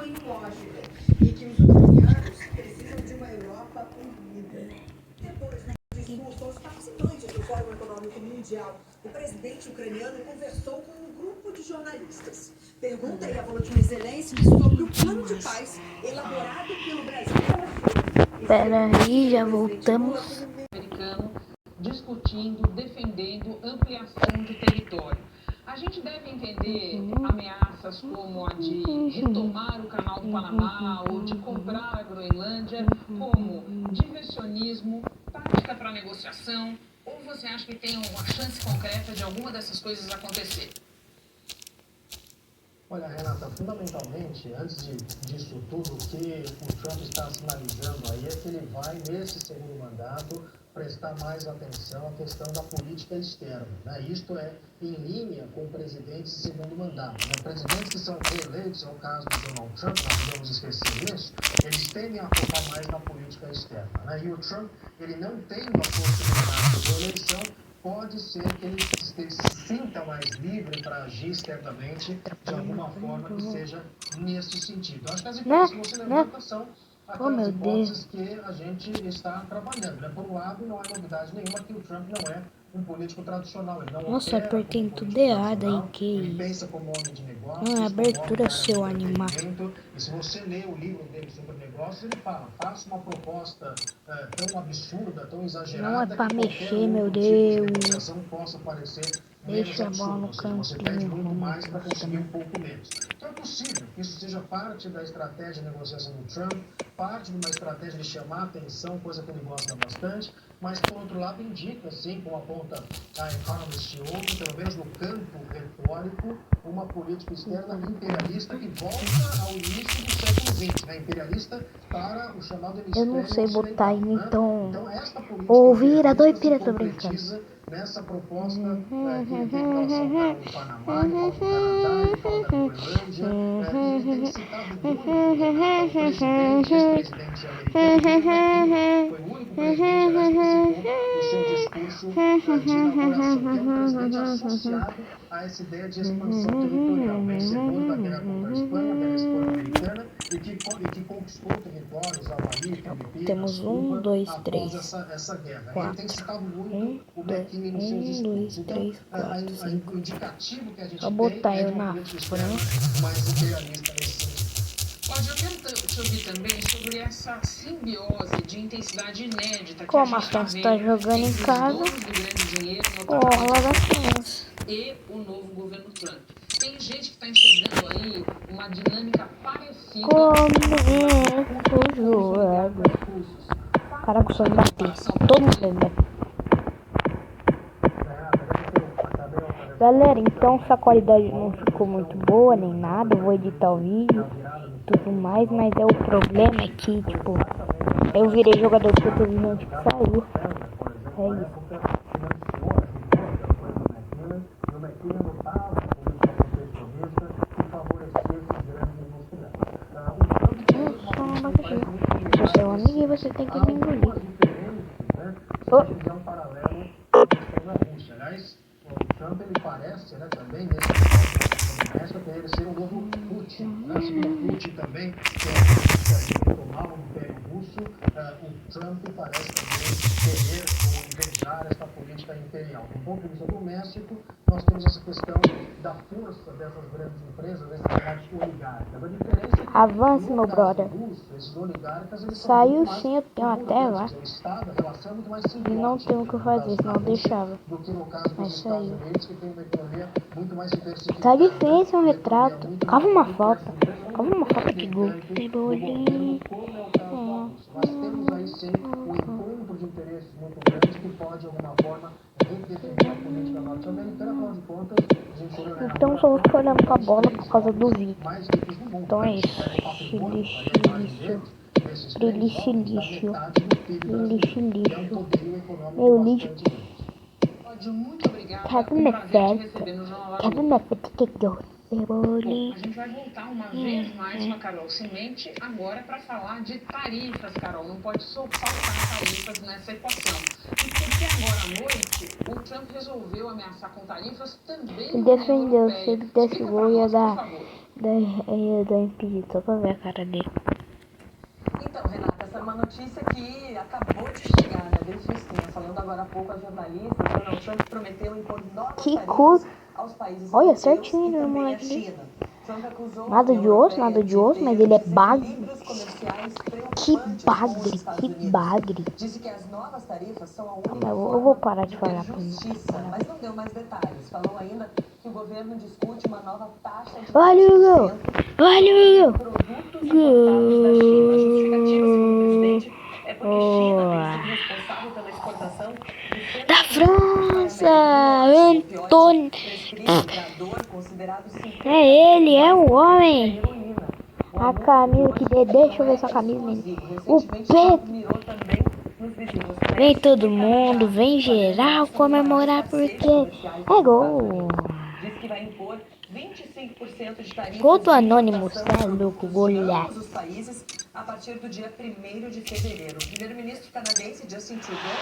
em Washington e que os ucranianos precisam de uma Europa unida. Depois do discurso aos participantes do Fórum Econômico Mundial, o presidente ucraniano conversou com um grupo de jornalistas. Perguntei a Volodymyr Zelensky sobre o plano de paz elaborado pelo Brasil. Peraí, já voltamos. Americano discutindo, defendendo ampliação de território. A gente deve entender ameaças como a de retomar o Canal do Panamá ou de comprar a Groenlândia como diversionismo, tática para negociação, ou você acha que tem uma chance concreta de alguma dessas coisas acontecer? Olha, Renata, fundamentalmente, antes disso tudo, o que o Trump está sinalizando aí é que ele vai, nesse segundo mandato, prestar mais atenção à questão da política externa, né? Isto é em linha com presidentes de segundo mandato, né? Presidentes que são reeleitos, é o caso do Donald Trump, não podemos esquecer isso, eles tendem a focar mais na política externa, né? E o Trump, ele não tem uma possibilidade de eleição, pode ser que ele se sinta mais livre para agir externamente de alguma forma que seja nesse sentido. Acho que as hipóteses que você levanta são aquelas hipóteses que a gente está trabalhando, né? Por um lado, não há novidade nenhuma que o Trump não é um político tradicional. Ele não Nossa, opera apertei como tudo político errado aí, tradicional, que ele isso. pensa como homem de negócios, Não, como abertura homem seu de animal. entretenimento. E se você lê o livro dele sobre negócios, ele fala, faça uma proposta tão absurda, tão exagerada, Não é pra que mexer, meu outro tipo de Deus. negociação possa parecer menos Deixa a bola no absurdo, ou seja, você pede muito cantinho. mais para conseguir um pouco menos. Então é possível que isso seja parte da estratégia de negociação do Trump, parte de uma estratégia de chamar a atenção, coisa que ele gosta bastante, mas por outro lado indica, sim, como aponta a Economist hoje, pelo menos no campo retórico, uma política externa imperialista que volta ao início do século XX, né? Imperialista para o chamado Eu hemisfério não sei botar ocidental, né? então. Então esta política Ouvira, dois imperialista pira, tô se brincando. concretiza nessa proposta que ele tem em relação ao Canal do Panamá, ele fala do Canadá, ele fala da Groenlândia, e ele tem citado muito, Renata, o presidente, ex-presidente americano, foi o único presidente, aliás, que citou no seu discurso de inauguração, que é um presidente associado a essa ideia de expansão territorial, vencedor da guerra contra a Espanha, da Hispano-Americana, e que conquistou territórios, Havaí, Filipinas, Temos Cuba, 2, após 3, essa guerra. 4. Ele tem citado muito o McKinney no seu 1, 2, discurso. Então, 3, 4, 5. o indicativo que a gente Só tem botar é de eu uma na política externa frente. mais imperialista nesse sentido. Pode eu quero te ouvir também sobre essa simbiose de intensidade inédita que Como a a gente está França tá vendo jogando em entre os casa, donos do grande dinheiro, Orla notadamente da a França, França. e o novo governo Trump. Tem gente que está enxergando aí uma dinâmica parecida Começa o jogo. Caraca, só me bater. Todo mundo vai me bater. Galera, então se a qualidade não ficou muito boa nem nada, eu vou editar o vídeo e tudo mais, mas é o problema é que, tipo, eu virei jogador porque teve gente que saiu. É isso. Só um abacaxi. Eu sou seu amigo e você tem que me engolir. Oh. O Trump, ele parece, né, também, nesse que ele ser o novo Putin, né? Segundo Putin também, que é tomar o Império Russo, o Trump parece também querer ou invejar essa política imperial. Do ponto de vista doméstico, nós temos essa questão da força dessas grandes empresas, desses chamados oligarcas. A diferença é que, Avance, no meu caso brother. russo, esses oligarcas, eles são Saiu muito mais sim, eu tenho até lá. o Estado, a relação é muito mais E simbiótica, não tenho o que fazer, senão eu deixava. do que no caso dos Mas Estados saiu. Unidos, que tem uma economia muito mais diversificada. Tá difícil um Uma retrato. economia muito Cava uma mais falta. diversificada, Cava uma falta que gol. do governo, como é o caso da Rússia. Nós temos aí sim um encontro de interesses muito grandes que pode, de alguma forma, redefinir a política norte-americana, afinal de contas, a gente olha na Então só vou ficar olhando pra bola por causa do vídeo. mais ricos do mundo. Então é né? isso. Lixo, Lixo, lixo. Lixo, lixo. Meu lixo. Cláudio, muito obrigada. Tava Um na prazer te festa. receber no Jornal da Tava Globo. na festa que eu Bom, a gente vai voltar uma vez mais com a Carol Cimenti agora para falar de tarifas, Carol. Não pode só faltar tarifas nessa equação. E porque agora à noite o Trump resolveu ameaçar com tarifas também Ele na União defendeu, se Europeia. ele desse Explica gol pra ia nós, por dar favor. Daí eu impedido só pra ver a cara dele. Então, Renata, essa é uma notícia que acabou de chegar, né? Desde Justina, falando agora há pouco a jornalistas, Donald Trump prometeu impor novas Que tarifas cor! aos países Olha, europeus certinho e do também à moleque dele. China. Trump acusou Nada a de União osso, Europeia nada de osso, mas ele é bagre. desequilíbrios comerciais Que preocupantes com os bagre, Estados que Unidos. bagre. Disse que as novas tarifas são a Mas única eu forma vou parar de de falar ter pra mim. justiça, mas não deu mais detalhes. Falou ainda que o governo discute uma nova taxa de Olha o gol! 10% Olha o gol! produtos importados da China. A justificativa, segundo o presidente, é porque China tem sido Boa. responsável pela exportação de Da França! Antônio! É ele, é o homem! A camisa que deixa eu ver essa camisa, menino. O Pedro! Vem todo mundo, vem geral comemorar porque é gol! Diz que vai impor 25% de tarifas Gol do de Anonymous, importação tá de louco, produtos de golaço. ambos os países a partir do dia 1º de fevereiro. O primeiro-ministro canadense Justin Trudeau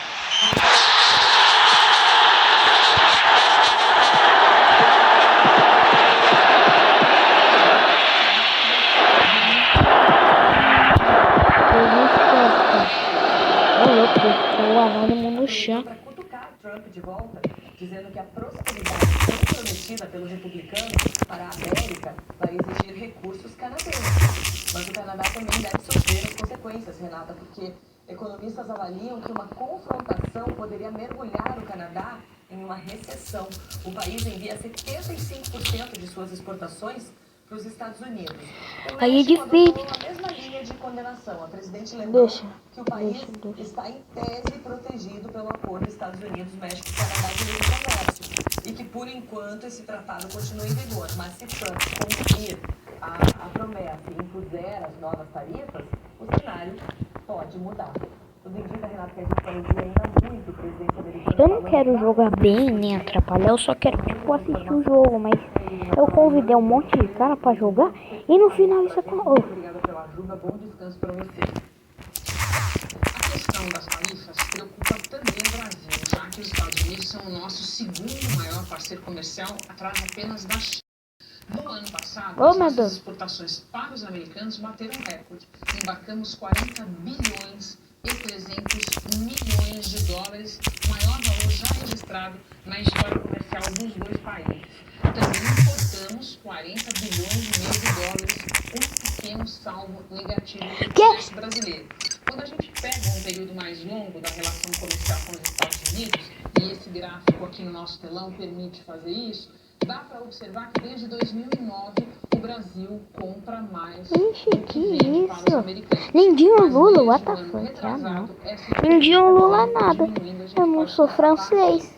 É louco, deixou o Anônimo no chão. para cutucar Trump de volta, dizendo que a prosperidade prometida pelo republicano para a América vai exigir recursos canadenses. Mas o Canadá também deve sofrer as consequências, Renata, porque economistas avaliam que uma confrontação poderia mergulhar o Canadá em uma recessão. O país envia 75% de suas exportações para os Estados Unidos. O Aí é México difícil. adotou a mesma linha de condenação. A presidente lembrou que o país deixa. está em tese protegido pelo acordo Estados Unidos, México e Canadá de livre comércio e que por enquanto esse tratado continua em vigor. Mas se Trump cumprir a promessa e impuser as novas tarifas, o cenário pode mudar. Tudo indica, Renato, que a gente vai ouvir ainda muito o presidente americano. Eu não quero jogar bem nem atrapalhar, eu só quero tipo assistir o jogo, mas eu convidei um monte de cara pra jogar e no final isso aconteceu. Obrigada pela ajuda, bom descanso para você. A questão das tarifas preocupa também o Brasil, já que os Estados Unidos são o nosso segundo maior parceiro comercial, atrás apenas da China. No ano passado, as nossas exportações para os americanos bateram recorde. Embarcamos 40 bilhões e 300 milhões de dólares, o maior valor já registrado na história comercial dos dois países. Também importamos 40 bilhões e meio de dólares, um pequeno saldo negativo no comércio brasileiro. Quando a gente pega um período mais longo da relação comercial com os Estados Unidos, e esse gráfico aqui no nosso telão permite fazer isso, dá para observar que desde 2009 o Brasil compra mais do que vende para os americanos. Lindinho Lula, what the fuck? Ah, não. Lindinho Lula nada. Eu não sou francês.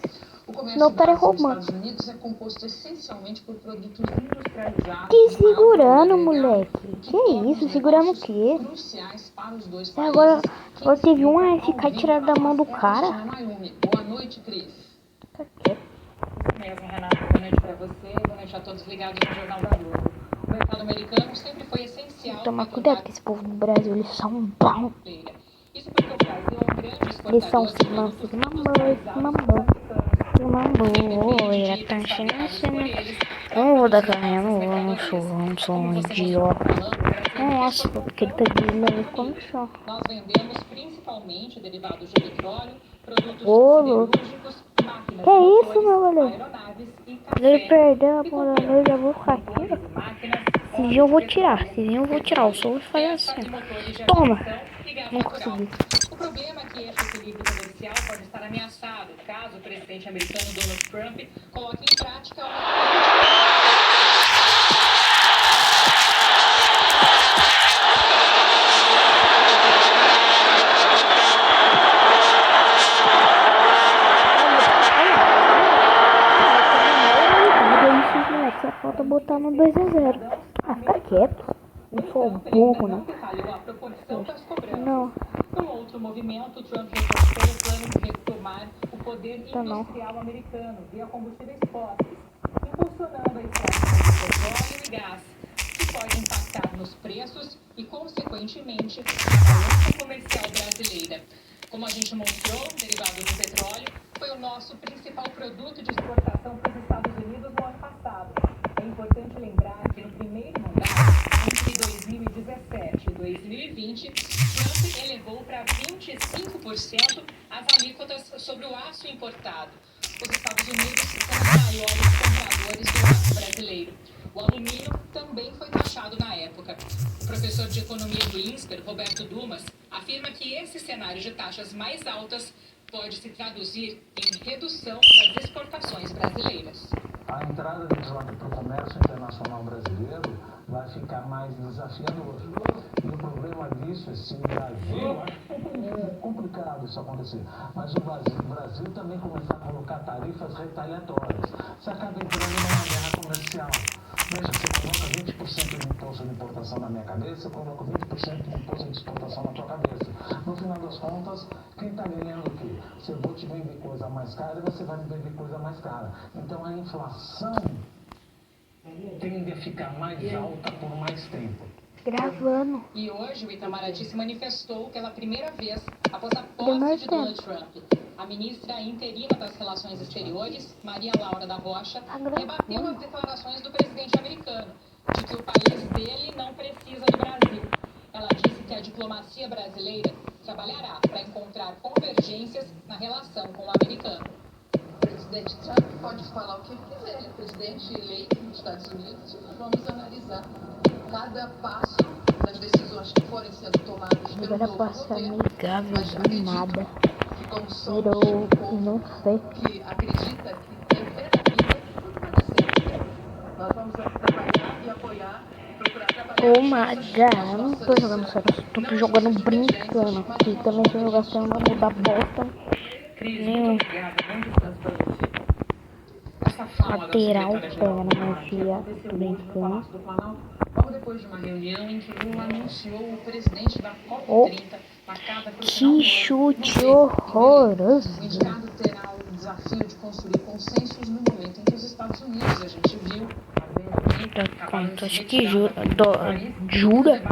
O comércio Não para Brasil e roubar. Estados Unidos é composto essencialmente por produtos industrializados. Que de segurando, maior valor agregado, moleque? Que tornam isso? os Segurando o negócios quê? cruciais para os dois É, países. agora Quem teve um explica a ficar ao vivo tirado da mão do é a cara. Cristina Mayumi. Boa noite, Cris. Tá quieto. Mesmo, Renato. Boa noite para você, boa noite a todos ligados no Jornal da Globo. O mercado americano sempre foi essencial. Tomar cuidado com esse povo do Brasil, eles são bons. Isso porque o Brasil é um grande exportador Eles são de mansos, produtos mamãe. Ele tá enchendo não vou dar carrinho, não sou um idiota. Nossa, porque ele tá de leve como chão. Nós vendemos principalmente derivados de petróleo, produtos Ô, siderúrgicos, máquinas, que isso, motores, meu goleiro? aeronaves e Se café. ele perder a bola eu já vou ficar aqui. Se vir eu vou tirar, o som vai fazer assim. Toma! Não consegui. O problema é que esse equilíbrio comercial pode estar ameaçado caso o presidente americano Donald Trump coloque em prática Só falta botar no 2-0. Ah, fica quieto. Não sou burro, não. Não. No outro movimento, Trump reforçou o plano de retomar o poder industrial americano via combustíveis fósseis, impulsionando a extração de petróleo e gás, que pode impactar nos preços e, consequentemente, na balança comercial brasileira. Como a gente mostrou, o derivado do petróleo foi o nosso principal produto de exportação para os Estados Unidos no ano passado. É importante lembrar que no primeiro mandato, entre 2017 e 2020, Trump elevou para 25% as alíquotas sobre o aço importado. Os Estados Unidos são os maiores compradores do aço brasileiro. O alumínio também foi taxado na época. O professor de economia do INSPER, Roberto Dumas, afirma que esse cenário de taxas mais altas pode se traduzir em redução das exportações brasileiras. A entrada de Trump para o comércio internacional brasileiro vai ficar mais desafiador. E o problema disso é se o Brasil, é complicado isso acontecer, mas o Brasil também começar a colocar tarifas retaliatórias. Você acaba entrando numa guerra comercial. Veja, você coloca 20% de imposto de importação na minha cabeça, eu coloco 20% de imposto de exportação na tua cabeça. No final das contas, quem está ganhando o quê? Se eu vou te vender coisa mais cara, você vai me vender coisa mais cara. Então a inflação tende a ficar mais alta por mais tempo. Gravando. E hoje o Itamaraty se manifestou pela primeira vez após a posse de Donald Trump. A ministra interina das Relações Exteriores, Maria Laura da Rocha, rebateu as declarações do presidente americano de que o país dele não precisa do Brasil. Ela disse que a diplomacia brasileira trabalhará para encontrar convergências na relação com o americano. O presidente Trump pode falar o que quiser, ele é presidente eleito dos Estados Unidos, e nós vamos analisar cada passo das decisões que forem sendo tomadas pelo Agora novo passa governo. amigável Mas do acredito nada. que como somos Virou, um povo não sei. que acredita que tem fé na vida, tudo pode ser. Nós vamos trabalhar e apoiar e procurar trabalhar. Oh my god, eu não tô jogando sério, eu tô jogando brincando. Porque também se eu jogar sério não vai mudar bosta. Cris, Nenhum. muito obrigada. Bom descanso para você. Essa fala da Lateral, secretária-geral pega do na minha Itamaraty filha, aconteceu tô hoje no brincando. Palácio do Planalto, logo depois de uma reunião em que Lula anunciou o presidente da Oh, COP30 marcada para o final que do ano. chute O horroroso. indicado terá o desafio de construir consensos no momento em que os Estados Unidos, a gente viu, Acho que jura, jura,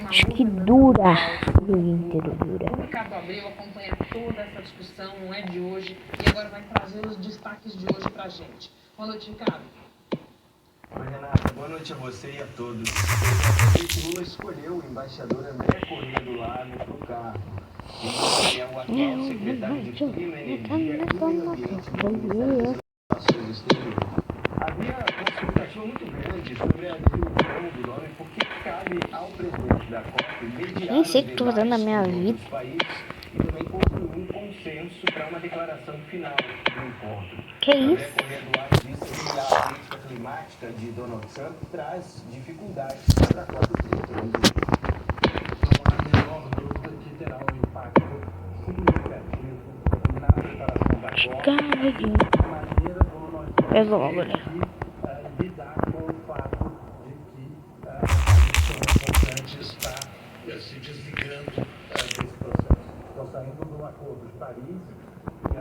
acho que dura, o dia inteiro dura. O Ricardo Abreu acompanha toda essa discussão, não é de hoje, e agora vai trazer os destaques de hoje pra gente. Boa noite, Ricardo. Oi, Renata. Boa noite a você e a todos. O presidente Lula escolheu o embaixador André Corrêa do Lago para o cargo. Ele é o atual secretário de Clima, Energia e Meio Ambiente do Ministério das Relações Exteriores. Havia uma expectativa muito grande sobre a definição do nome, porque cabe ao presidente da COP mediar Nem sei os o que tô fazendo na minha debates com vida. outros países e também construir um consenso para uma declaração final do encontro. Que André isso? Corrêa do Lago disse que a política climática de Donald Trump traz dificuldades para a COP30. Não há a menor dúvida que terá um impacto significativo na preparação da COP, Caradinho. a maneira como nós Pega logo, vamos né? ter que lidar com o fato de que a missão importante está se desligando desse processo. Estão saindo do Acordo de Paris,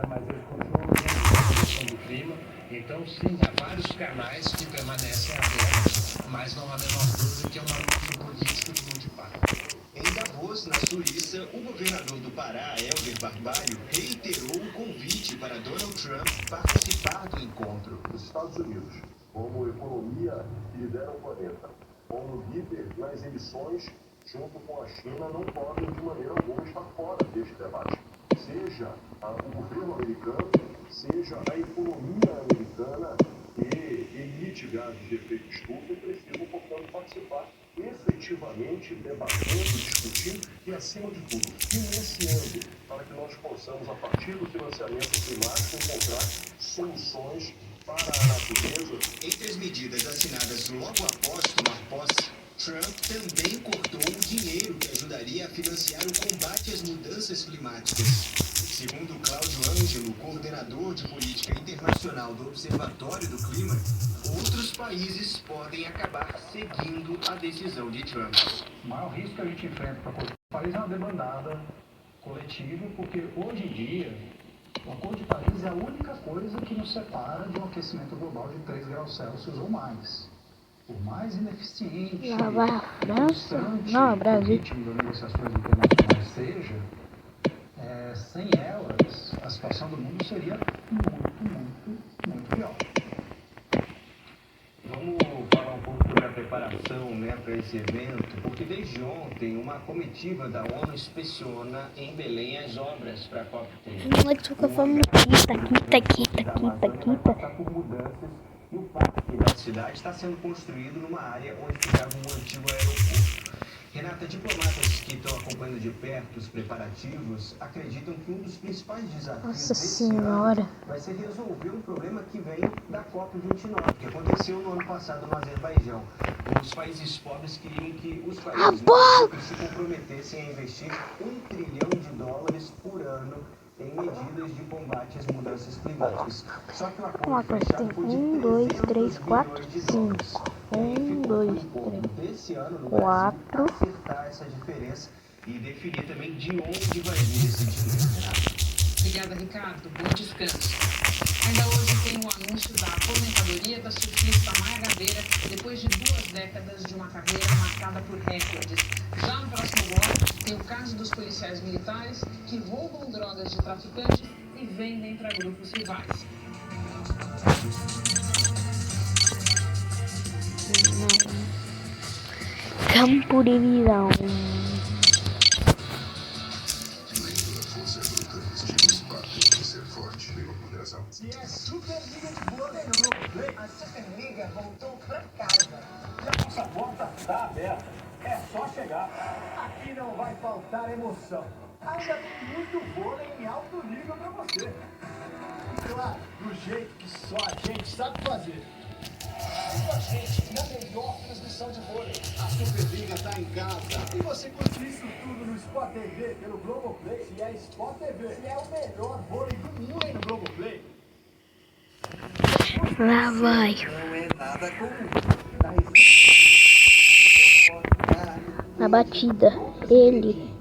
mas eles continuam na questão do clima. Então, sim, há vários canais que permanecem abertos, mas não há a menor dúvida que é uma luta política de multipartes. Em Davos, na Suíça, o governador do Pará, Helder Barbalho, reiterou o convite para Donald Trump participar do encontro. Os Estados Unidos, como economia que lidera o planeta, como líder nas emissões, junto com a China, não podem de maneira alguma estar fora deste debate. Seja o governo americano, seja a economia americana, que emite gases de efeito estufa, precisam, portanto, participar efetivamente, debatendo, discutindo e, acima de tudo, financiando, para que nós possamos, a partir do financiamento climático, encontrar soluções para a natureza. Entre as medidas assinadas logo após tomar posse, Trump também cortou o dinheiro que ajudaria a financiar o combate às mudanças climáticas. Segundo Cláudio Ângelo, coordenador de política internacional do Observatório do Clima, outros países podem acabar seguindo a decisão de Trump. O maior risco que a gente enfrenta para o país é uma debandada coletiva, porque hoje em dia o Acordo de Paris é a única coisa que nos separa de um aquecimento global de 3 graus Celsius ou mais. Por mais ineficiente, Lá vai a França? frustrante Não, o Brasil. ritmo das negociações internacionais seja, sem elas, a situação do mundo seria muito pior. Vamos preparação, né, para esse evento, porque desde ontem uma comitiva da ONU inspeciona em Belém as obras para a COP30. Não é que fica falando quita. Passar por mudanças e o parque da cidade está sendo construído numa área onde ficava um antigo aeroporto. Renata, diplomatas que estão acompanhando de perto os preparativos acreditam que um dos principais desafios Nossa desse Senhora. ano vai ser resolver um problema que vem da COP29, que aconteceu no ano passado no Azerbaijão. Os países pobres queriam que os países se comprometessem a investir $1 trilhão por ano em medidas de combate às mudanças climáticas. Só que o acordo fechado foi de 300 bilhões de dólares. 1, 2, 3, Desse ano no 4. Brasil, acertar essa diferença e definir também de onde vai vir esse dinheiro. Obrigada, Ricardo. Bom descanso. Ainda hoje tem o anúncio da aposentadoria da surfista Maia Gabeira, depois de 2 décadas de uma carreira marcada por recordes. Já no próximo bloco, tem o caso dos policiais militares que roubam drogas de traficantes e vendem para grupos rivais. Campo de Visão. Se é Superliga de vôlei no Globoplay, a Superliga voltou pra casa. E a nossa porta está aberta. É só chegar. Aqui não vai faltar emoção. Ainda tem muito vôlei em alto nível pra você. E claro, do jeito que só a gente sabe fazer. Vem com a gente na melhor transmissão de vôlei. A Superliga tá em casa. E você curte isso tudo no Sport TV pelo Globoplay. Se é Sport TV, se é o melhor vôlei do mundo no Globoplay. Lá vai. Não é nada comum. Na batida. Ele.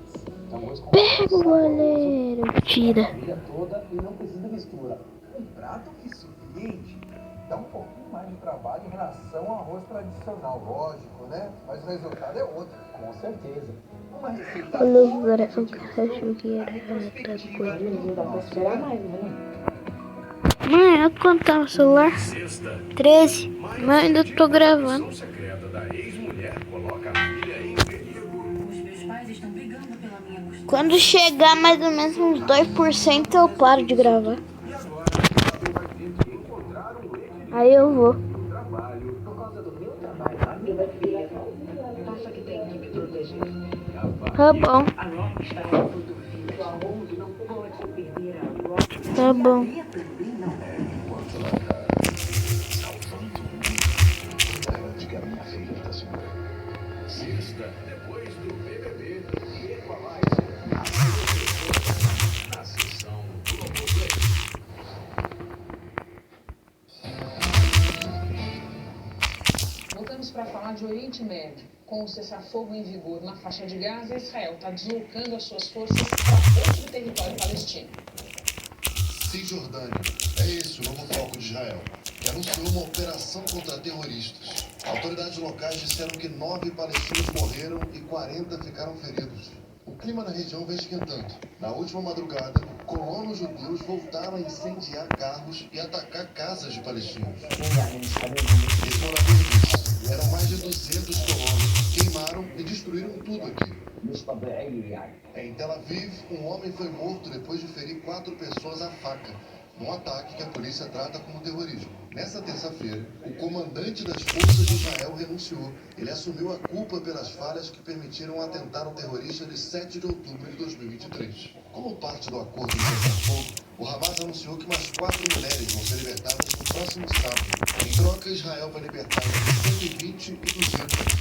Pega o goleiro. Tira. toda e não precisa de mistura. Um prato que surpreende. Dá um pouquinho mais de trabalho em relação ao arroz tradicional, lógico, né? Mas o resultado é outro, com certeza. Uma receita Olha o coração que achou que era metade do coelho. Dá pra esperar mais, né? Mãe, olha quanto tá no celular. 13. Mas eu ainda tô gravando. Os meus pais estão brigando pela minha costura. Quando chegar mais ou menos uns 2% eu paro de gravar. Aí eu vou. Por causa do meu trabalho, a minha filha acha que tem que me proteger. Tá bom. A Rock está em rodovia. A ONG não pode perder a Rock. Tá bom. Também não. Sexta, depois do BBB, na sessão Globoplay. Voltamos para falar de Oriente Médio. Com o cessar-fogo em vigor na faixa de Gaza, Israel está deslocando as suas forças para outro território palestino. Cisjordânia. É esse o novo foco de Israel, que anunciou uma operação contra terroristas. Autoridades locais disseram que 9 palestinos morreram e 40 ficaram feridos. O clima na região vem esquentando. Na última madrugada, colonos judeus voltaram a incendiar carros e atacar casas de palestinos. Esse morador disse, eram mais de 200 colonos, queimaram e destruíram tudo aqui. Em Tel Aviv, um homem foi morto depois de ferir 4 pessoas à faca, num ataque que a polícia trata como terrorismo. Nessa terça-feira, o comandante das forças de Israel renunciou. Ele assumiu a culpa pelas falhas que permitiram o atentado terrorista de 7 de outubro de 2023. Como parte do acordo de cessar-fogo, o Hamas anunciou que mais 4 mulheres vão ser libertadas no próximo sábado. Em troca, Israel vai libertar entre 120 e 200.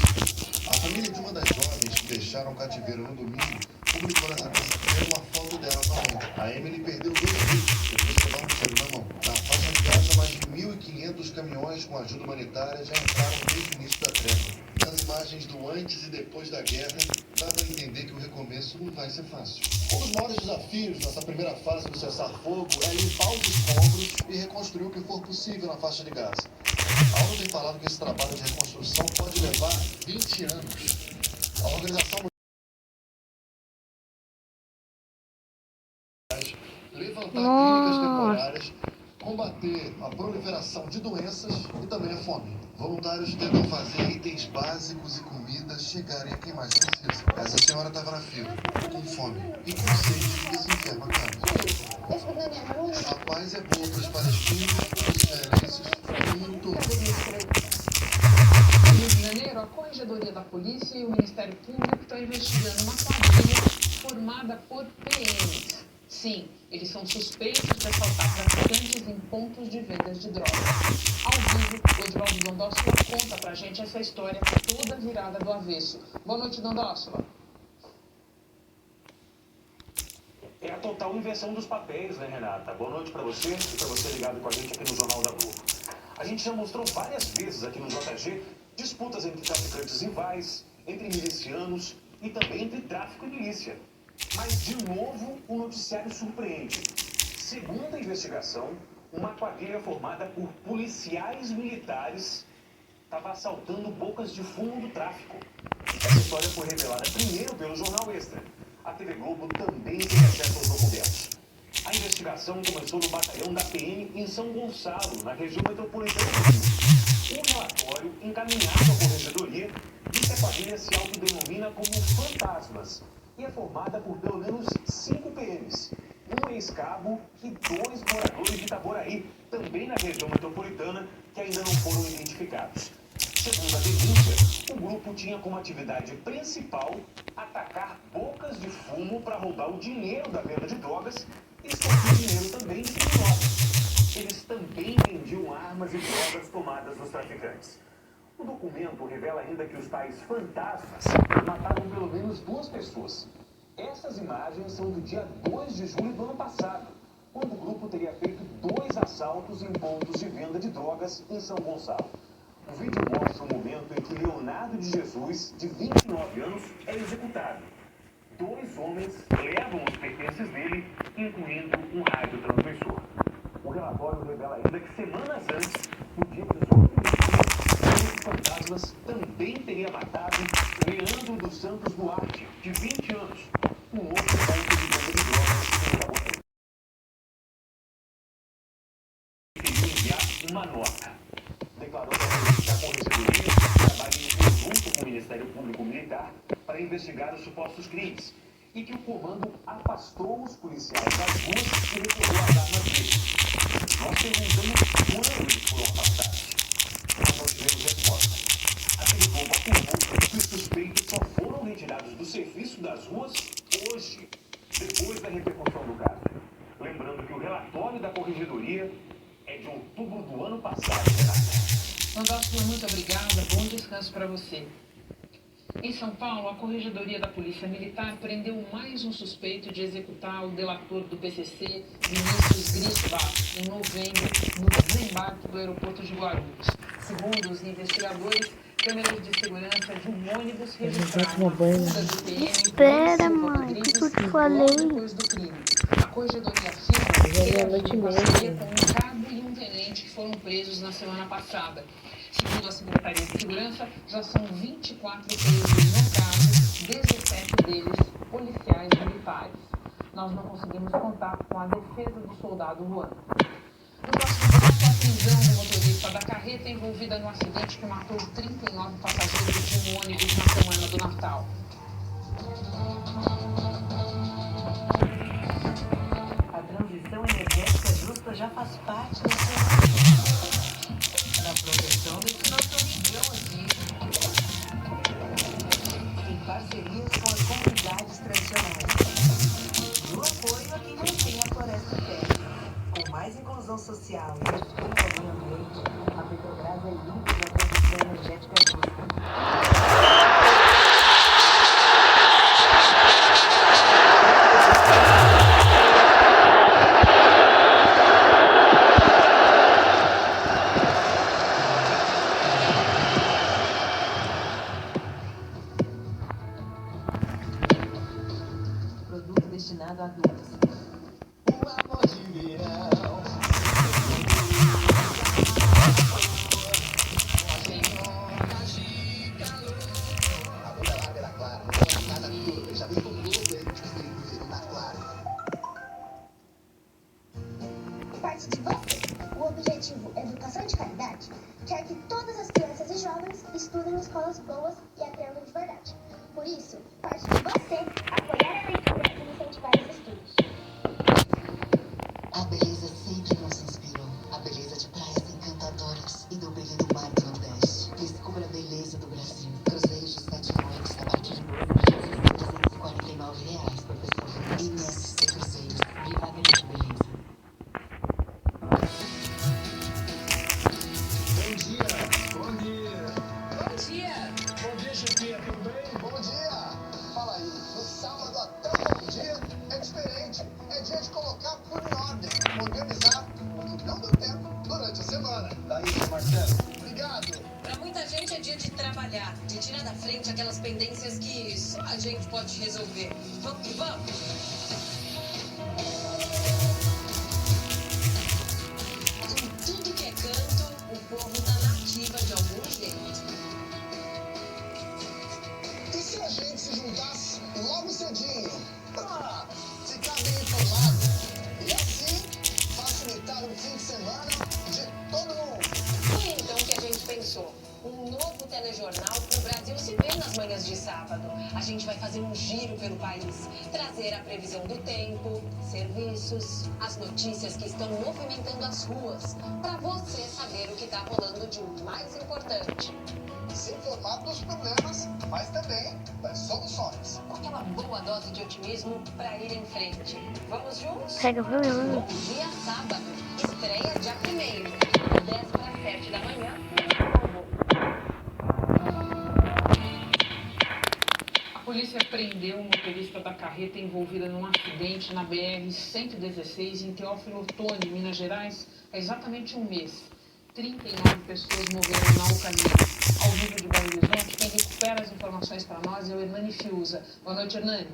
A família de uma das jovens que deixaram o cativeiro no domingo publicou nessa terça-feira uma foto dela com a mãe. A Emily perdeu 2 filhos depois de levar um tiro na mão. Na faixa de Gaza, mais de 1.500 caminhões com ajuda humanitária já entraram desde o início da trégua. Nas imagens do antes e depois da guerra, dá para entender que o recomeço não vai ser fácil. Um dos maiores desafios nessa primeira fase do cessar-fogo é limpar os escombros e reconstruir o que for possível na faixa de Gaza. A ONU tem falado que esse trabalho de reconstrução pode levar 20 anos. A Organização levantar clínicas temporárias, combater a proliferação de doenças e também a fome. Voluntários tentam fazer itens básicos e comidas chegarem a quem mais precisa. Essa senhora estava na fila, com fome e com sede porque se enferma tanto. A paz é boa para os palestinos, os israelenses e o mundo todo. No Rio de Janeiro, a Corregedoria da Polícia e o Ministério Público estão investigando uma quadrilha formada por PMs. Sim, eles são suspeitos de assaltar traficantes em pontos de vendas de drogas. Ao vivo, o Edvaldo Dondósola conta pra gente essa história toda virada do avesso. Boa noite, Dondósola. É a total inversão dos papéis, né, Renata? Boa noite pra você e pra você ligado com a gente aqui no Jornal da Globo. A gente já mostrou várias vezes aqui no JG disputas entre traficantes rivais, entre milicianos e também entre tráfico e milícia. Mas, de novo, o noticiário surpreende. Segundo a investigação, uma quadrilha formada por policiais militares estava assaltando bocas de fumo do tráfico. Essa história foi revelada primeiro pelo Jornal Extra. A TV Globo também teve acesso aos documentos. A investigação começou no batalhão da PM em São Gonçalo, na região metropolitana do Rio. O relatório, encaminhado à Corregedoria, diz que a quadrilha se autodenomina como Fantasmas e é formada por pelo menos 5 PMs, um ex-cabo e 2 moradores de Itaboraí, também na região metropolitana, que ainda não foram identificados. Segundo a denúncia, o grupo tinha como atividade principal atacar bocas de fumo para roubar o dinheiro da venda de drogas e extorquir dinheiro também de criminosos. Eles também vendiam armas e drogas tomadas dos traficantes. O documento revela ainda que os tais fantasmas mataram pelo menos 2 pessoas. Essas imagens são do dia 2 de julho do ano passado, quando o grupo teria feito 2 assaltos em pontos de venda de drogas em São Gonçalo. O vídeo mostra o momento em que Leonardo de Jesus, de 29 anos, é executado. 2 homens levam os pertences dele, incluindo um radiotransmissor. O relatório revela ainda que semanas antes, no dia 18 de julho, os fantasmas também teria matado Leandro dos Santos Duarte, de 20 anos, um outro ponto de venda de drogas em Itaboraí. Queria enviar uma nota. Declarou que a Corregedoria trabalha em conjunto com o Ministério Público Militar para investigar os supostos crimes e que o comando afastou os policiais das ruas e recolheu as armas deles. Nós perguntamos quando eles foram afastados, mas não tivemos resposta. A TV Globo afirmou que os suspeitos só foram retirados do serviço das ruas hoje, depois da repercussão do caso. Lembrando que o relatório da Corregedoria é de outubro do ano passado, Renata. Dondósola, muito obrigada. Bom descanso para você. Em São Paulo, a Corregedoria da Polícia Militar prendeu mais um suspeito de executar o delator do PCC, Vinícius Grisba, em novembro, no desembarque do aeroporto de Guarulhos. Segundo os investigadores, câmeras de segurança de um ônibus registraram a fuga do PM. Espera, mãe, o que eu te falei? Depois do crime. A Corregedoria afirma que ele agiu em parceria com um cabo e um tenente que foram presos na semana passada. Segundo a Secretaria de Segurança, já são 24 presos no caso, 17 deles policiais militares. Nós não conseguimos contato com a defesa do soldado Juan. No próximo bloco, a prisão do motorista da carreta envolvida no acidente que matou 39 passageiros de um ônibus na semana do Natal. A transição energética justa já faz parte da sua vida. Da proteção desse nosso amigão aqui. Em parcerias com as comunidades tradicionais. No apoio a quem mantém a floresta terra. Com mais inclusão social e respeito ao meio ambiente, a Petrobras é líder na transição energética justa. Produto destinado a adultos. Parte de você. parte de você apoiar a leitura e incentivar os estudos. A beleza sempre nos inspirou. A beleza de praias encantadoras e do brilho do mar do Nordeste. Descubra a beleza do Brasil. Cruzeiros de 7 noites a partir de R$12.249 por pessoa. MSC Cruzeiros. Viva a grande beleza. Bom dia! Bom dia! Bom dia! Bom dia, Chiquinha, tudo bem? Bom dia! Fala aí, no sábado até o bom dia é diferente. É dia de colocar tudo em ordem, organizar o que não deu tempo durante a semana. Tá isso, Marcelo. Obrigado! Para muita gente é dia de trabalhar, de tirar da frente aquelas pendências que só a gente pode resolver. Vamos que vamos! Em tudo que é canto, o povo tá na ativa de algum jeito. E se a gente se juntasse logo cedinho pra ficar bem informado e assim facilitar o fim de semana de todo mundo? Foi então que a gente pensou. Um novo telejornal para o Brasil se ver nas manhãs de sábado. A gente vai fazer um giro pelo país, trazer a previsão do tempo, serviços, as notícias que estão movimentando as ruas, para você saber o que está rolando de mais importante. Se informar dos problemas, mas também das soluções. Com aquela boa dose de otimismo para ir em frente. Vamos juntos? Pega o meu. Bom dia, sábado. Estreia dia 1º, 10 para 7 da manhã. A polícia prendeu o motorista da carreta envolvida num acidente na BR-116 em Teófilo Otoni, Minas Gerais, há exatamente um mês. 39 pessoas morreram no caminho. Ao vivo de Belo Horizonte, quem recupera as informações para nós é o Hernani Fiuza. Boa noite, Hernani.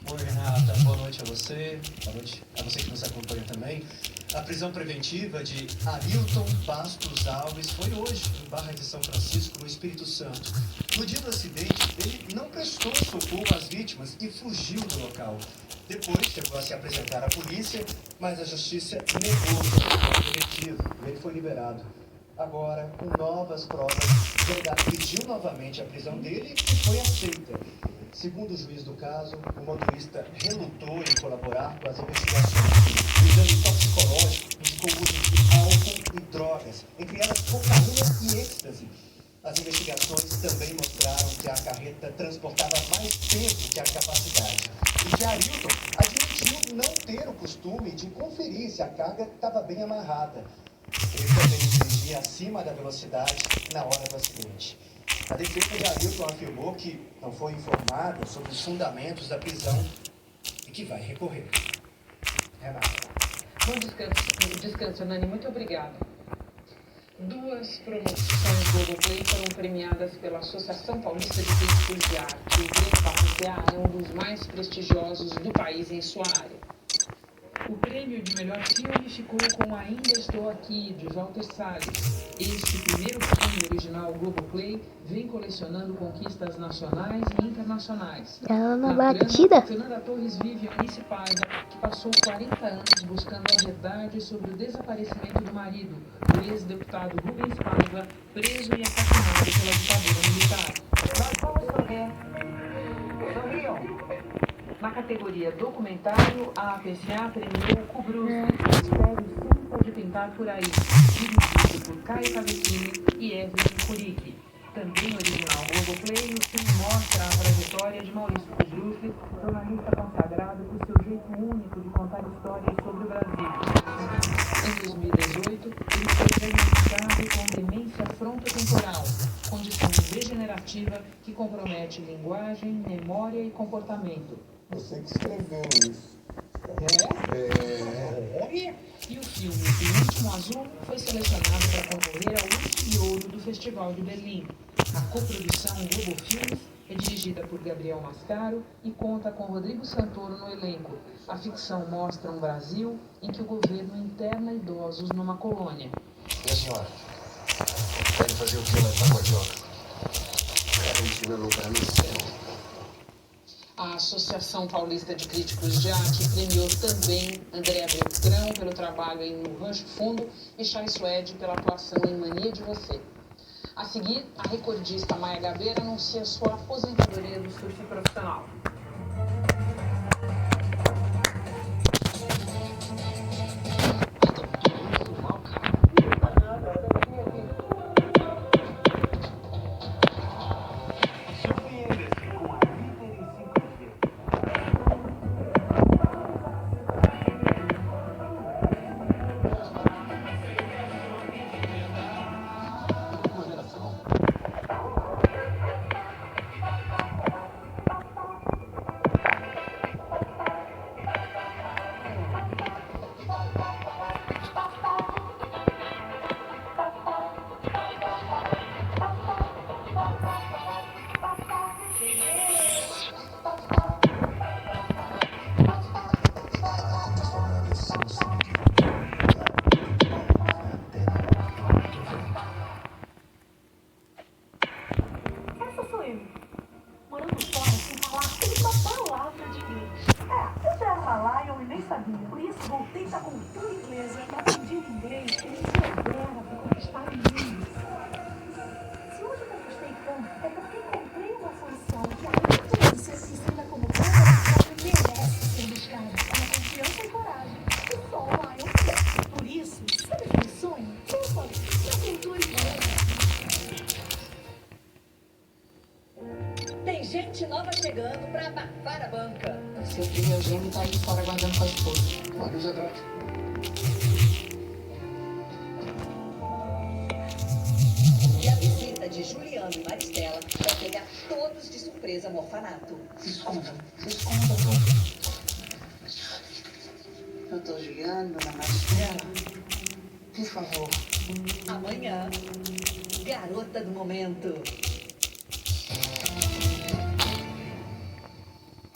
Oi, Renata. Boa noite a você. Boa noite a você que nos acompanha também. A prisão preventiva de Arilton Bastos Alves foi hoje em Barra de São Francisco, no Espírito Santo. No dia do acidente, ele não prestou socorro às vítimas e fugiu do local. Depois chegou a se apresentar à polícia, mas a justiça negou o detido e ele foi liberado. Agora, com novas provas, o delegado pediu novamente a prisão dele e foi aceita. Segundo o juiz do caso, o motorista relutou em colaborar com as investigações. O exame toxicológico indicou o uso de álcool e drogas, entre elas cocaína e êxtase. As investigações também mostraram que a carreta transportava mais peso que a capacidade e que Arilton admitiu não ter o costume de conferir se a carga estava bem amarrada. Ele também dirigia acima da velocidade na hora do acidente. A defesa de Arilton afirmou que não foi informada sobre os fundamentos da prisão e que vai recorrer. Renata. Bom descanso, Nani. Muito obrigada. Duas promoções Globoplay foram premiadas pela Associação Paulista de Críticos de Arte. O Prêmio Paulista é um dos mais prestigiosos do país em sua área. O prêmio de melhor filme ficou com Ainda Estou Aqui, de Walter Salles. Este primeiro filme original Globoplay vem colecionando conquistas nacionais e internacionais. Ela na trama, batida. Fernanda Torres vive a Alice Paiva, que passou 40 anos buscando a verdade sobre o desaparecimento do marido, o ex-deputado Rubens Paiva, preso e assassinado pela ditadura militar. Nós vamos ver. Sorriam. Na categoria documentário, a APCA premiou Kubrusky, Mistério Sempre Pode Pintar Por Aí, dirigido por Caio Cavecchini e Evelyn Kurik. Também original Globoplay, o filme mostra a trajetória de Maurício Kubrusky, jornalista consagrado por seu jeito único de contar histórias sobre o Brasil. Em 2018, ele foi diagnosticado com demência frontotemporal, condição degenerativa que compromete linguagem, memória e comportamento. Você que escreveu isso. E o filme O Último Azul foi selecionado para concorrer ao Urso de Ouro do Festival de Berlim. A coprodução Globo Filmes é dirigida por Gabriel Mascaro e conta com Rodrigo Santoro no elenco. A ficção mostra um Brasil em que o governo interna idosos numa colônia. E a senhora? Querem fazer o que lá na Guardiola? Querem ensinar para mim, A Associação Paulista de Críticos de Arte premiou também Andréa Beltrão pelo trabalho em O Rancho Fundo e Chay Suede pela atuação em Mania de Você. A seguir, a recordista Maia Gabeira anuncia sua aposentadoria do surf profissional. Por isso, voltei da cultura inglesa e aprendi inglês que me empodera para conquistar o mundo. Se hoje conquistei tanto, é porque encontrei uma solução que, além de tudo, ser sincera como cada merece ser buscada com confiança e coragem. E só lá eu quero. Por isso, sabe o meu sonho? Opa, na cultura inglesa. Tem gente nova chegando pra abafar a banca. Seu filho gêmeo tá aí fora guardando com a esposa. Olha os Andrade. E a visita de Juliano e Maristela vai pegar todos de surpresa no orfanato. Se escondam. Doutor Juliano, dona Maristela, por favor. Amanhã, garota do momento.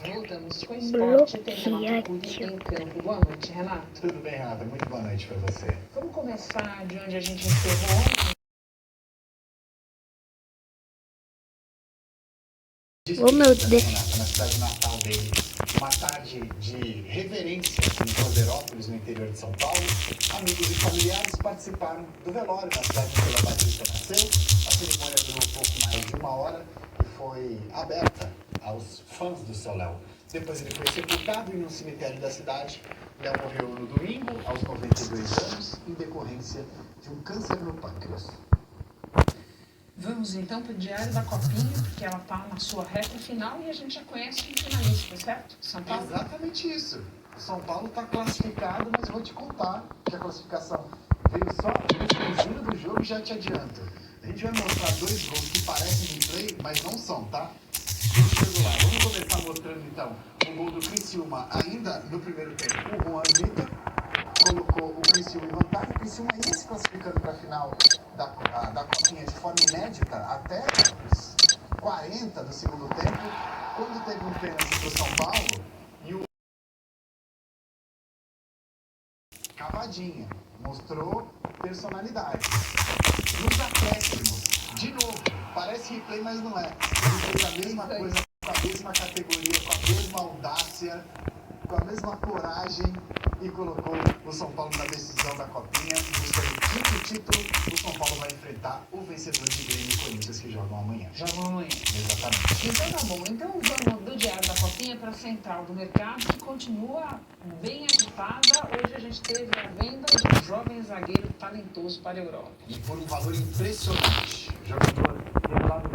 Voltamos com esporte. Tem Bloqueia Renato Cury em campo. Boa noite, Renato. Tudo bem, Renata? Muito boa noite para você. Vamos começar de onde a gente encerrou ontem. Oh, meu Deus. Renata, na cidade natal dele, uma tarde de reverência em Cruzerópolis, no interior de São Paulo. Amigos e familiares participaram do velório na cidade de Vila Batista nasceu. A cerimônia durou um pouco mais de 1 hora e foi aberta aos fãs do seu Léo. Depois ele foi sepultado em um cemitério da cidade. Léo morreu no domingo, aos 92 anos, em decorrência de um câncer no pâncreas. Vamos então para o Diário da Copinha, porque ela está na sua reta final e a gente já conhece o finalista, certo? São Paulo? Exatamente isso. O São Paulo está classificado, mas vou te contar que a classificação veio só no finzinho do jogo e já te adianto. A gente vai mostrar 2 gols que parecem replay, mas não são, tá? Eu chego lá. Vamos começar mostrando então o gol do Criciúma ainda no primeiro tempo. O Juan Vitor colocou o Criciúma em vantagem. O Criciúma ia se classificando para a final da Copinha de forma inédita até os 40 do segundo tempo, quando teve um pênalti para o São Paulo e o Cavadinha mostrou personalidade. Nos acréscimos, de novo, parece replay, mas não é. Ele fez a mesma coisa, com a mesma categoria, com a mesma audácia, com a mesma coragem e colocou o São Paulo na decisão da Copinha. Buscando o 5º título, o São Paulo vai enfrentar o vencedor de Grêmio e Corinthians, que jogam amanhã. Jogam amanhã. Exatamente. Então tá bom. Então vamos do Diário da Copinha para a Central do Mercado, que continua bem agitada. Hoje a gente teve a venda de um jovem zagueiro talentoso para a Europa. E por um valor impressionante. O jogador revelado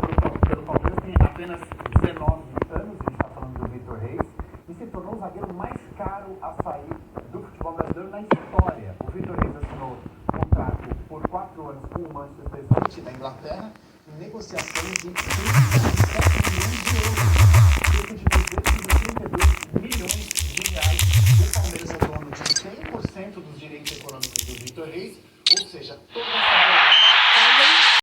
pelo Palmeiras tem apenas 19 anos, a gente está falando do Vitor Reis, e se tornou o zagueiro mais caro a sair do futebol brasileiro na história. O Vitor Reis assinou contrato por 4 anos com o Manchester City da Inglaterra, em negociação de 37 milhões de euros, cerca de 232 milhões de reais. O Palmeiras é dono de 100% dos direitos econômicos do Vitor Reis, ou seja, toda